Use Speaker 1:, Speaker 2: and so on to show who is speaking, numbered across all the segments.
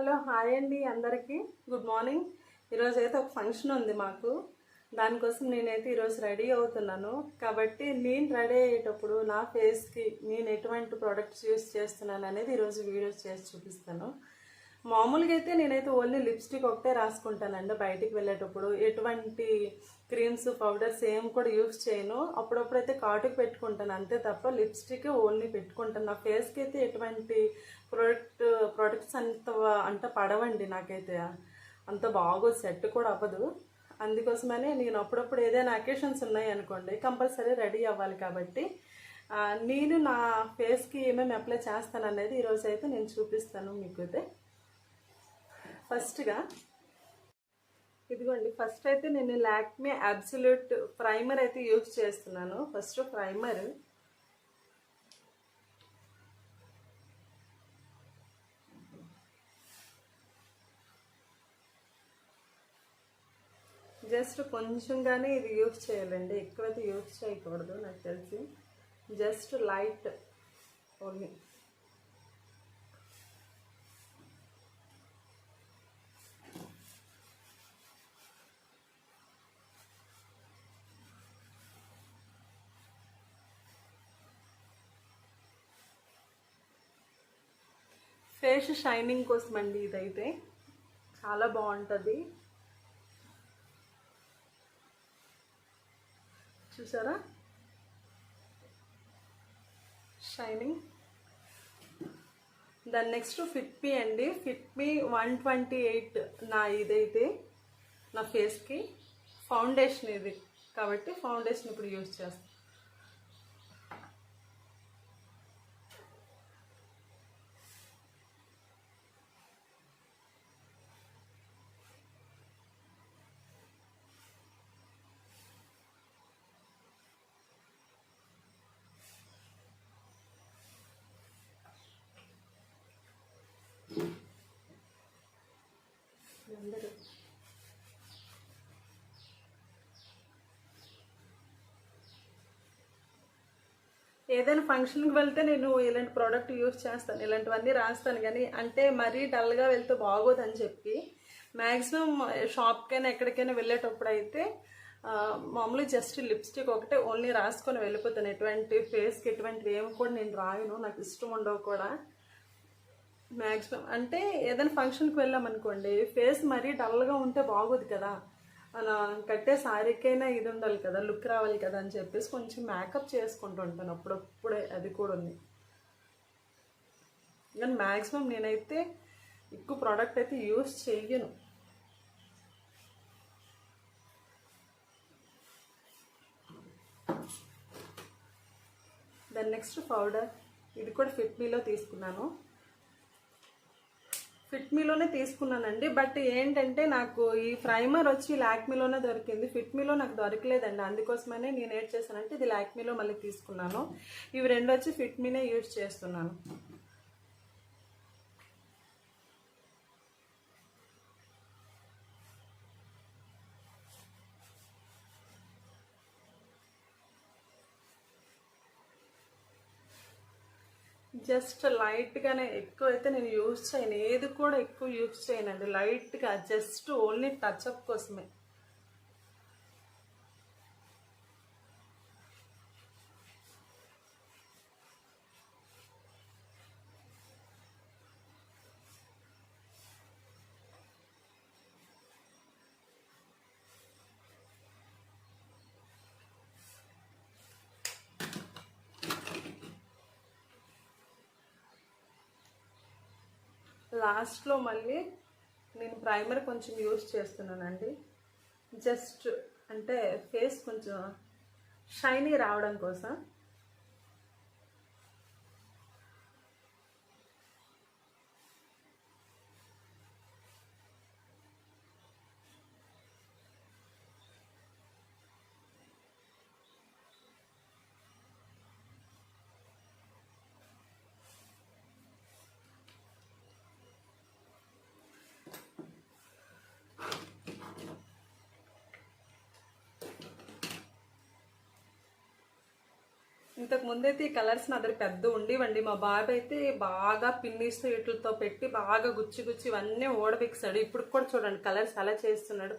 Speaker 1: Hello hi అండి అందరికీ good morning. ఈరోజు అయితే ఒక ఫంక్షన్ ఉంది మాకు. దానికోసం నేనైతే ఈరోజు రెడీ అవుతున్నాను. కాబట్టి నేను రెడీ అయ్యేటప్పుడు నా ఫేస్కి నేను ఎటువంటి ప్రోడక్ట్స్ యూస్ చేస్తున్నాను అనేది ఈరోజు వీడియోస్ చేసి చూపిస్తాను. మామూలుగా అయితే నేనైతే ఓన్లీ లిప్స్టిక్ ఒకటే రాసుకుంటానండి. బయటికి వెళ్ళేటప్పుడు ఎటువంటి క్రీమ్స్ పౌడర్స్ ఏం కూడా యూస్ చేయను. అప్పుడప్పుడైతే కాటుకు పెట్టుకుంటాను అంతే తప్ప లిప్స్టిక్ ఓన్లీ పెట్టుకుంటాను. నా ఫేస్కి అయితే ఎటువంటి ప్రొడక్ట్స్ అంత పడవండి. నాకైతే అంత బాగోదు, సెట్ కూడా అవ్వదు. అందుకోసమనే నేను అప్పుడప్పుడు ఏదైనా అకేషన్స్ ఉన్నాయి అనుకోండి కంపల్సరీ రెడీ అవ్వాలి. కాబట్టి నేను నా ఫేస్కి ఏమేమి అప్లై చేస్తాను అనేది ఈరోజు అయితే నేను చూపిస్తాను మీకు. అయితే ఫస్ట్గా ఇదిగోండి, ఫస్ట్ అయితే నేను లాక్మే అబ్సల్యూట్ ప్రైమర్ అయితే యూజ్ చేస్తున్నాను. ఫస్ట్ ప్రైమర్ జస్ట్ కొంచెంగానే ఇది యూజ్ చేయాలండి, ఎక్కువైతే యూజ్ చేయకూడదు నాకు తెలిసి. Just light only. Face shining కోసం అండి ఇదైతే చాలా బాగుంటుంది. చూసారా షైనింగ్. దాని నెక్స్ట్ ఫిట్ మీ అండి. ఫిట్ మీ 128 నా ఇదైతే నా ఫేస్కి ఫౌండేషన్ ఇది కాబట్టి ఫౌండేషన్ ఇప్పుడు యూజ్ చేస్తాను. ఏదైనా ఫంక్షన్కి వెళ్తే నేను ఇలాంటి ప్రోడక్ట్ యూజ్ చేస్తాను, ఇలాంటివన్నీ రాస్తాను. కానీ అంటే మరీ డల్గా వెళ్తే బాగోదని చెప్పి మ్యాక్సిమం షాప్కైనా ఎక్కడికైనా వెళ్ళేటప్పుడు అయితే మామూలుగా జస్ట్ లిప్స్టిక్ ఒకటే ఓన్లీ రాసుకొని వెళ్ళిపోతాను. ఎటువంటి ఫేస్కి ఎటువంటివి ఏమి కూడా నేను రాయను, నాకు ఇష్టం ఉండవు కూడా. మ్యాక్సిమం అంటే ఏదైనా ఫంక్షన్కి వెళ్ళామనుకోండి ఫేస్ మరీ డల్గా ఉంటే బాగోదు కదా, మన కట్టే శారీకైనా ఇది ఉండాలి కదా, లుక్ రావాలి కదా అని చెప్పేసి కొంచెం మేకప్ చేసుకుంటూ ఉంటాను అప్పుడప్పుడే. అది కూడా ఉంది. కానీ మ్యాక్సిమం నేనైతే ఎక్కువ ప్రోడక్ట్ అయితే యూస్ చెయ్యను. దాని నెక్స్ట్ పౌడర్, ఇది కూడా ఫిట్ మీలో తీసుకున్నాను. ఫిట్ మీలోనే తీసుకున్నానండి. బట్ ఏంటంటే నాకు ఈ ప్రైమర్ వచ్చి లాక్మీలోనే దొరికింది, ఫిట్ మీలో నాకు దొరకలేదండి. అందుకోసమనే నేను ఏం చేశానంటే ఇది లాక్మీలో మళ్ళీ తీసుకున్నాను. ఇవి రెండు వచ్చి ఫిట్ మీనే యూజ్ చేస్తున్నాను. జస్ట్ లైట్గానే, ఎక్కువ అయితే నేను యూజ్ చేయను, ఏది కూడా ఎక్కువ యూజ్ చేయనండి. లైట్గా జస్ట్ ఓన్లీ టచ్అప్ కోసమే. లాస్ట్లో మళ్ళీ నేను ప్రైమర్ కొంచెం యూజ్ చేస్తున్నానండి. జస్ట్ అంటే ఫేస్ కొంచెం షైనీ రావడం కోసం. ఇంతకు ముందైతే ఈ కలర్స్ నా దగ్గర పెద్ద ఉండేవండి. మా బాబు అయితే బాగా పిన్నిస్తూ వీటితో పెట్టి బాగా గుచ్చి గుచ్చి ఇవన్నీ ఓడబెక్సాడు. ఇప్పుడు కూడా చూడండి కలర్స్ అలా చేస్తున్నాడు.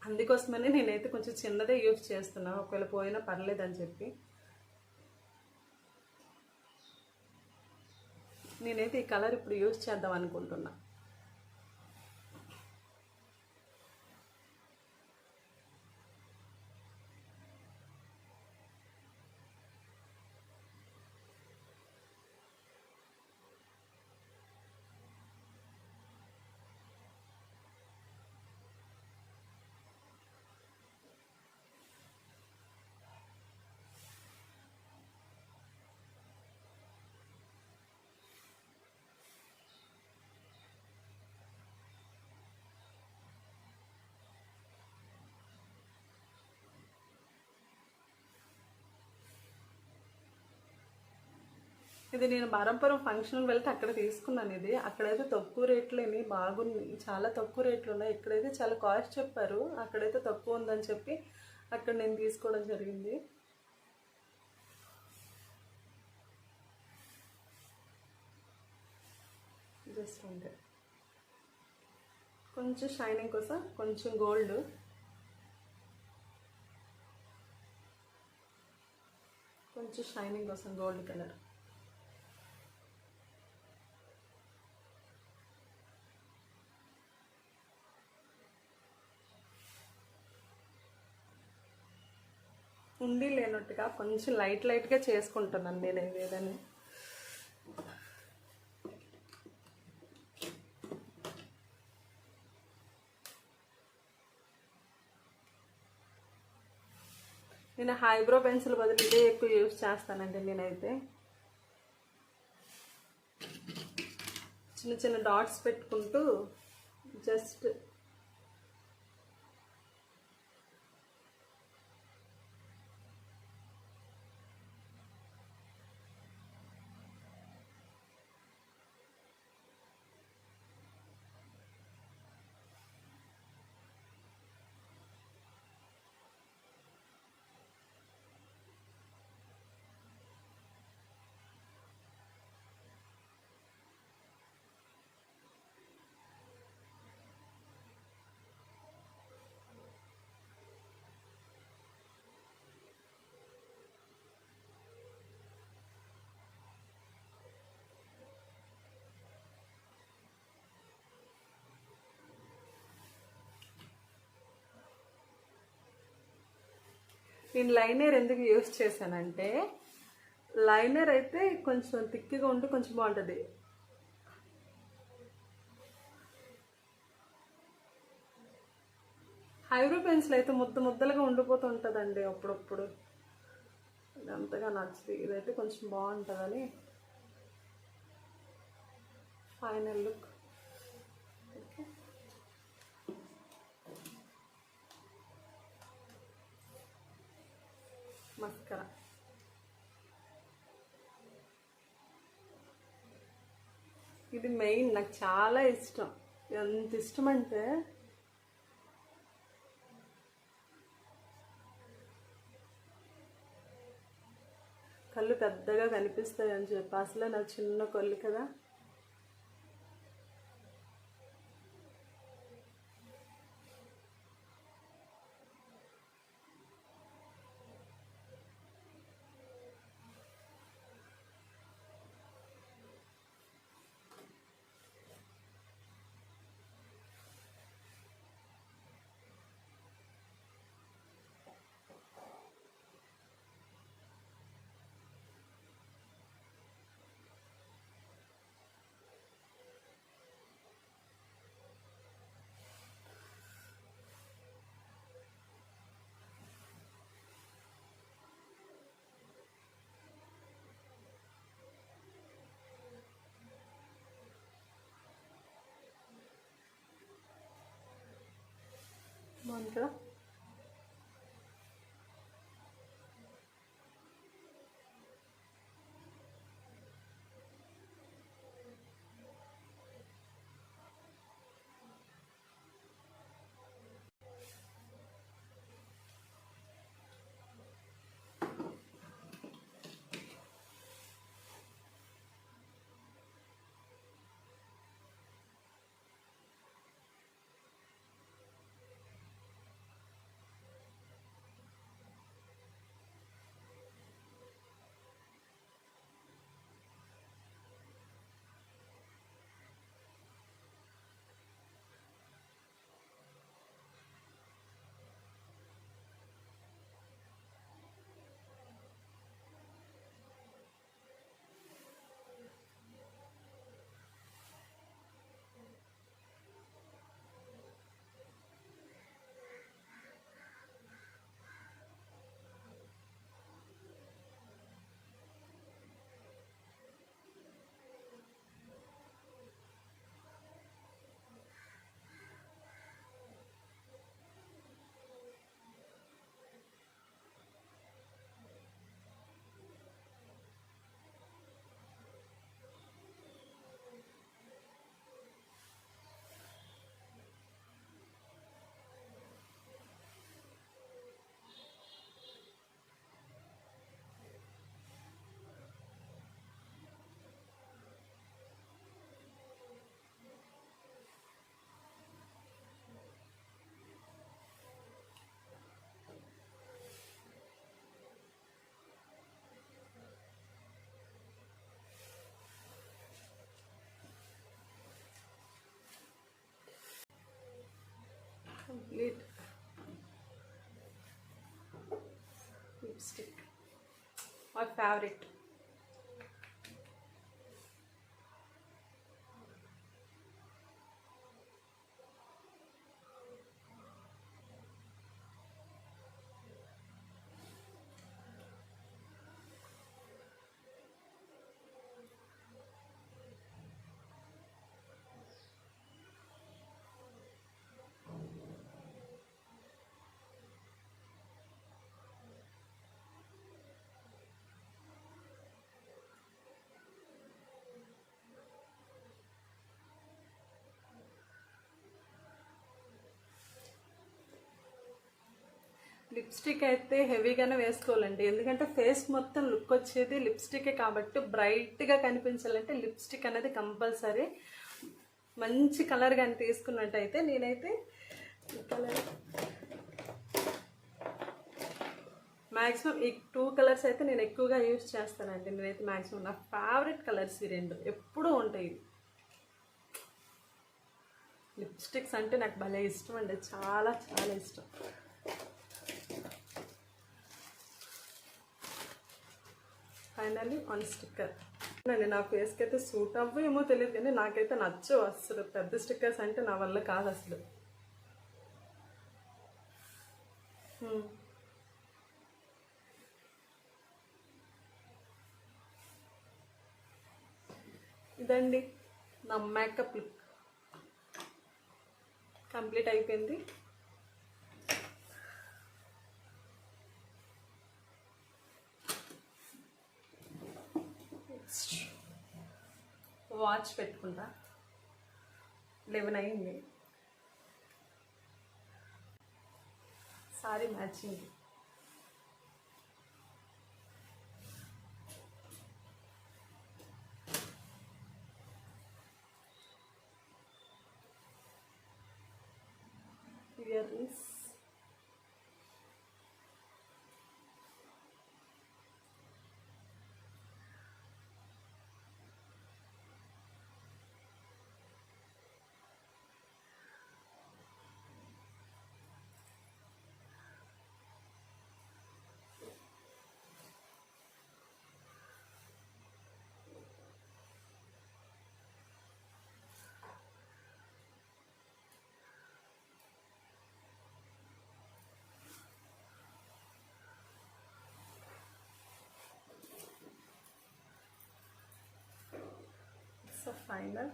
Speaker 1: అందుకోసమని నేనైతే కొంచెం చిన్నదే యూజ్ చేస్తున్నాను, ఒకవేళ పోయినా పర్లేదని చెప్పి. నేనైతే ఈ కలర్ ఇప్పుడు యూజ్ చేద్దాం అనుకుంటున్నా. ఇది నేను బారంపురం ఫంక్షన్ వెళ్తే అక్కడ తీసుకున్నాను. ఇది అక్కడైతే తక్కువ రేట్లేని బాగున్నాయి, చాలా తక్కువ రేట్లు ఉన్నాయి. ఇక్కడైతే చాలా కాస్ట్ చెప్పారు, అక్కడైతే తక్కువ ఉందని చెప్పి అక్కడ నేను తీసుకోవడం జరిగింది. జస్ట్ అంటే కొంచెం షైనింగ్ కోసం కొంచెం గోల్డ్, కొంచెం షైనింగ్ కోసం గోల్డ్ కలర్. ఉండి లేనట్టుగా కొంచెం లైట్గా చేసుకుంటున్నాను నేను ఏదైనా. నేను ఐబ్రో పెన్సిల్ బదులు ఇదే ఎక్కువ యూజ్ చేస్తానండి. నేనైతే చిన్న చిన్న డాట్స్ పెట్టుకుంటూ జస్ట్ నేను లైనర్ ఎందుకు యూజ్ చేశానంటే, లైనర్ అయితే కొంచెం థిక్గా ఉండి కొంచెం బాగుంటుంది. ఐబ్రో పెన్సిల్ అయితే ముద్దలుగా ఉండిపోతుంటుందండి అప్పుడప్పుడు, ఇది అంతగా నచ్చుతుంది. ఇదైతే కొంచెం బాగుంటుందని ఫైనల్ లుక్. ఓకే, మస్కరా ఇది మెయిన్, నాకు చాలా ఇష్టం. ఎంత ఇష్టం అంటే కళ్ళు పెద్దగా కనిపిస్తాయి అని చెప్పి. అసలే నా చిన్న కళ్ళు కదా. బాగుంది కదా. Complete lipstick my favourite. Lipstick అయితే హెవీగానే వేసుకోవాలండి, ఎందుకంటే ఫేస్ మొత్తం లుక్ వచ్చేది లిప్స్టికే కాబట్టి బ్రైట్గా కనిపించాలంటే లిప్స్టిక్ అనేది కంపల్సరీ. మంచి కలర్ కానీ తీసుకున్నట్టయితే నేనైతే కలర్ మ్యాక్సిమం ఈ 2 కలర్స్ అయితే నేను ఎక్కువగా యూజ్ చేస్తానండి. నేనైతే మ్యాక్సిమం నా ఫేవరెట్ కలర్స్ ఈ 2 ఎప్పుడూ ఉంటాయి. లిప్స్టిక్స్ అంటే నాకు భలే ఇష్టం అండి, చాలా చాలా ఇష్టం. ఫైనల్లీ 1 స్టిక్కర్ అండి. నా ఫేస్కి అయితే సూట్ అవ్వేమో తెలియదు కానీ నాకైతే నచ్చవు అసలు. పెద్ద స్టిక్కర్స్ అంటే నా వల్ల కాదు అసలు. ఇదండి నా మేకప్ లుక్ కంప్లీట్ అయిపోయింది. వాచ్ పెట్టుకుంటా, 11 అయింది. Sorry matching. Ear rings, so final.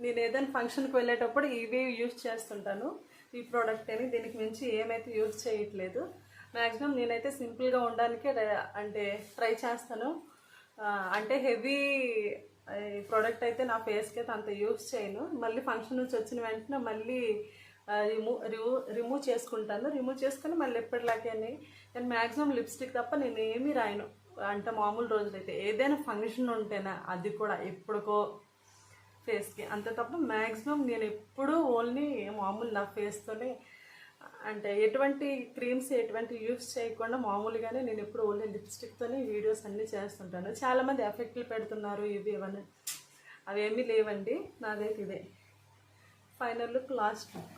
Speaker 1: నేను ఏదైనా ఫంక్షన్కి వెళ్ళేటప్పుడు ఇవి యూజ్ చేస్తుంటాను. ఈ ప్రోడక్ట్ అని, దీనికి మించి ఏమైతే యూజ్ చేయట్లేదు. మ్యాక్సిమం నేనైతే సింపుల్గా ఉండడానికే అంటే ట్రై చేస్తాను. అంటే హెవీ ప్రోడక్ట్ అయితే నా ఫేస్కి అయితే అంత యూజ్ చేయను. మళ్ళీ ఫంక్షన్ నుంచి వచ్చిన వెంటనే మళ్ళీ రిమూవ్ చేసుకుంటాను. రిమూవ్ చేసుకుని మళ్ళీ ఎప్పటిలాగే నేను మ్యాక్సిమం లిప్స్టిక్ తప్ప నేను ఏమీ రాయను. అంటే మామూలు రోజులైతే ఏదైనా ఫంక్షన్ ఉంటేనా, అది కూడా ఎప్పుడుకో ఫేస్కి, అంతే తప్ప మ్యాక్సిమం నేను ఎప్పుడూ ఓన్లీ మామూలు నా ఫేస్తోనే, అంటే ఎటువంటి క్రీమ్స్ ఎటువంటి యూస్ చేయకుండా మామూలుగానే నేను ఎప్పుడు ఓన్లీ లిప్స్టిక్తోనే వీడియోస్ అన్నీ చేస్తుంటాను. చాలామంది ఎఫెక్ట్లు పెడుతున్నారు ఇవి ఇవన్నీ, అవేమీ లేవండి. నాదైతే ఇదే ఫైనల్ లుక్, లాస్ట్ లుక్.